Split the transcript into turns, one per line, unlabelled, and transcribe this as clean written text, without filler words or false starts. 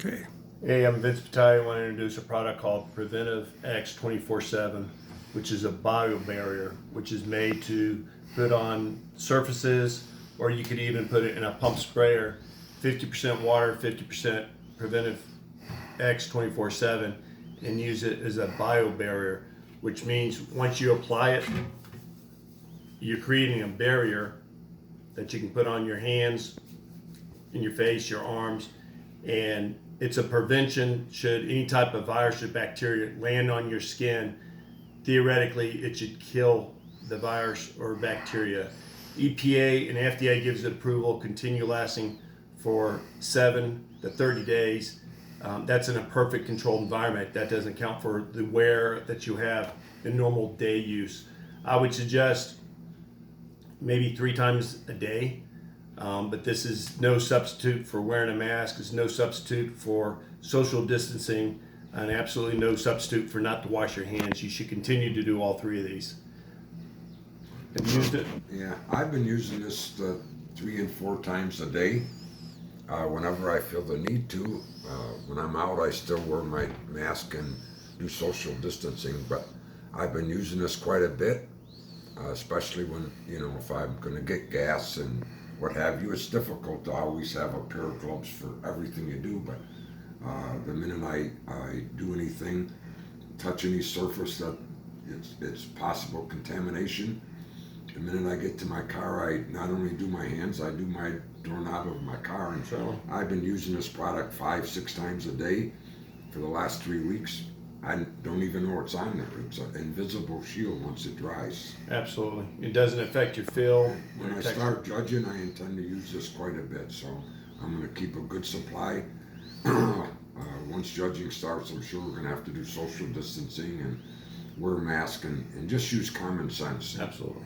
Okay.
Hey, I'm Vince Battaglia. I want to introduce a product called PreventX24, which is a bio barrier, which is made to put on surfaces, or you could even put it in a pump sprayer. 50% water, 50% Preventive X24/7, and use it as a bio barrier, which means once you apply it, you're creating a barrier that you can put on your hands, in your face, your arms, and it's a prevention. Should any type of virus or bacteria land on your skin, theoretically it should kill the virus or bacteria. EPA and FDA gives it approval, continue lasting for 7 to 30 days. That's in a perfect controlled environment. That doesn't count for the wear that you have in normal day use. I would suggest maybe 3 times a day. But this is no substitute for wearing a mask. It's no substitute for social distancing, and absolutely no substitute for not to wash your hands. You should continue to do all 3 of these. Have you used it?
Yeah, I've been using this 3 and 4 times a day. Whenever I feel the need to. When I'm out, I still wear my mask and do social distancing. But I've been using this quite a bit, especially when, if I'm going to get gas and what have you. It's difficult to always have a pair of gloves for everything you do, but the minute I do anything, touch any surface that it's possible contamination, the minute I get to my car, I not only do my hands, I do my doorknob of my car. And so I've been using this product 5-6 times a day for the last 3 weeks. I don't even know what's on there. It's an invisible shield once it dries.
Absolutely. It doesn't affect your feel.
When I start judging, I intend to use this quite a bit, so I'm going to keep a good supply. Once judging starts, I'm sure we're going to have to do social distancing and wear a mask and just use common sense.
Absolutely.